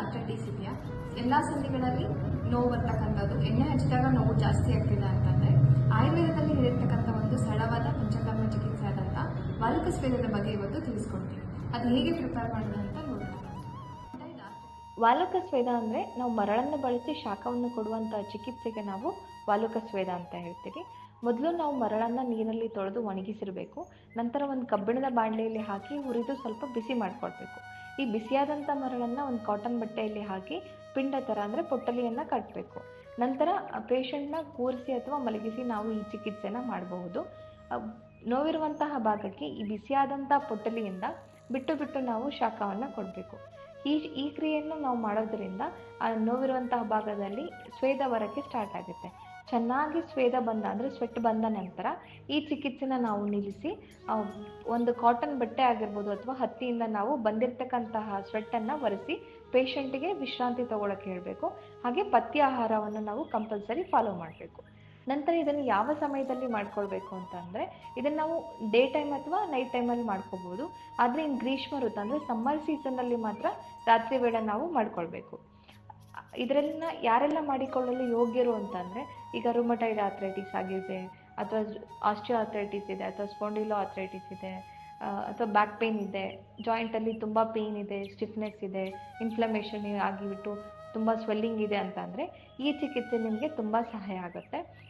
Arthritis ಇದೆಯಾ, ಎಲ್ಲ ಸಂಧಿಗಳಲ್ಲಿ ನೋವು ಬರ್ತಕ್ಕಂಥದ್ದು, ಎಣ್ಣೆ ಹಚ್ಚಿದಾಗ ನೋವು ಜಾಸ್ತಿ ಆಗ್ತಿದೆ ಅಂತಂದರೆ ಆಯುರ್ವೇದದಲ್ಲಿ ಹೇಳಿರ್ತಕ್ಕಂಥ ಒಂದು ಸರಳವಾದ ಪಂಚಕರ್ಮ ಚಿಕಿತ್ಸೆ ಆದಂಥ ವಾಲುಕ ಸ್ವೇದದ ಬಗ್ಗೆ ಇವತ್ತು ತಿಳಿಸ್ಕೊಡ್ತೀವಿ. ಅದು ಹೇಗೆ ಪ್ರಿಪೇರ್ ಮಾಡೋದು ಅಂತ ನೋಡೋಣ. ವಾಲುಕ ಸ್ವೇದ ಅಂದರೆ ನಾವು ಮರಳನ್ನು ಬಳಸಿ ಶಾಖವನ್ನು ಕೊಡುವಂಥ ಚಿಕಿತ್ಸೆಗೆ ನಾವು ವಾಲುಕ ಸ್ವೇದ ಅಂತ ಹೇಳ್ತೀವಿ. ಮೊದಲು ನಾವು ಮರಳನ್ನು ನೀರಲ್ಲಿ ತೊಳೆದು ಒಣಗಿಸಿರಬೇಕು. ನಂತರ ಒಂದು ಕಬ್ಬಿಣದ ಬಾಣಲೆಯಲ್ಲಿ ಹಾಕಿ ಹುರಿದು ಸ್ವಲ್ಪ ಬಿಸಿ ಮಾಡಿಕೊಳ್ಬೇಕು. ಈ ಬಿಸಿಯಾದಂಥ ಮರಳನ್ನು ಒಂದು ಕಾಟನ್ ಬಟ್ಟೆಯಲ್ಲಿ ಹಾಕಿ ಪಿಂಡ ಥರ ಅಂದರೆ ಪೊಟ್ಟಲಿಯನ್ನು ಕಟ್ಟಬೇಕು. ನಂತರ ಪೇಷಂಟ್ನ ಕೂರಿಸಿ ಅಥವಾ ಮಲಗಿಸಿ ನಾವು ಈ ಚಿಕಿತ್ಸೆನ ಮಾಡಬಹುದು. ನೋವಿರುವಂತಹ ಭಾಗಕ್ಕೆ ಈ ಬಿಸಿಯಾದಂಥ ಪೊಟ್ಟಲಿಯಿಂದ ಬಿಟ್ಟು ಬಿಟ್ಟು ನಾವು ಶಾಖವನ್ನು ಕೊಡಬೇಕು. ಈ ಕ್ರಿಯೆಯನ್ನು ನಾವು ಮಾಡೋದರಿಂದ ಆ ನೋವಿರುವಂತಹ ಭಾಗದಲ್ಲಿ ಸ್ವೇದ ಬರೋಕ್ಕೆ ಸ್ಟಾರ್ಟ್ ಆಗುತ್ತೆ. ಚೆನ್ನಾಗಿ ಸ್ವೇದ ಬಂದ ಅಂದರೆ ಸ್ವೆಟ್ ಬಂದ ನಂತರ ಈ ಚಿಕಿತ್ಸೆನ ನಾವು ನಿಲ್ಲಿಸಿ ಒಂದು ಕಾಟನ್ ಬಟ್ಟೆ ಆಗಿರ್ಬೋದು ಅಥವಾ ಹತ್ತಿಯಿಂದ ನಾವು ಬಂದಿರತಕ್ಕಂತಹ ಸ್ವೆಟ್ಟನ್ನು ಒರೆಸಿ ಪೇಷಂಟಿಗೆ ವಿಶ್ರಾಂತಿ ತಗೊಳ್ಳೋಕೆ ಹೇಳಬೇಕು. ಹಾಗೆ ಪಥ್ಯ ಆಹಾರವನ್ನು ನಾವು ಕಂಪಲ್ಸರಿ ಫಾಲೋ ಮಾಡಬೇಕು. ನಂತರ ಇದನ್ನು ಯಾವ ಸಮಯದಲ್ಲಿ ಮಾಡ್ಕೊಳ್ಬೇಕು ಅಂತಂದರೆ ಇದನ್ನು ನಾವು ಡೇ ಟೈಮ್ ಅಥವಾ ನೈಟ್ ಟೈಮಲ್ಲಿ ಮಾಡ್ಕೋಬೋದು. ಆದರೆ ಇನ್ನು ಗ್ರೀಷ್ಮ ಋತು ಅಂದರೆ ಸಮ್ಮರ್ ಸೀಸನ್ನಲ್ಲಿ ಮಾತ್ರ ರಾತ್ರಿ ವೇಳೆ ನಾವು ಮಾಡ್ಕೊಳ್ಬೇಕು. ಇದರನ್ನ ಯಾರೆಲ್ಲ ಮಾಡಿಕೊಳ್ಳಲು ಯೋಗ್ಯರು ಅಂತಂದರೆ ಈಗ ರುಮಟೈಡ್ ಆರ್ಥ್ರೈಟಿಸ್ ಆಗಿದೆ, ಅಥವಾ ಆಸ್ಟಿಯೋ ಆರ್ಥ್ರೈಟಿಸ್ ಇದೆ, ಅಥವಾ ಸ್ಪಾಂಡಿಲೋ ಆರ್ಥ್ರೈಟಿಸ್ ಇದೆ, ಅಥವಾ ಬ್ಯಾಕ್ ಪೇನ್ ಇದೆ, ಜಾಯಿಂಟಲ್ಲಿ ತುಂಬ ಪೇನ್ ಇದೆ, ಸ್ಟಿಫ್ನೆಸ್ ಇದೆ, ಇನ್ಫ್ಲಮೇಷನ್ ಆಗಿಬಿಟ್ಟು ತುಂಬ ಸ್ವೆಲ್ಲಿಂಗ್ ಇದೆ ಅಂತಂದರೆ ಈ ಚಿಕಿತ್ಸೆ ನಿಮಗೆ ತುಂಬ ಸಹಾಯ ಆಗುತ್ತೆ.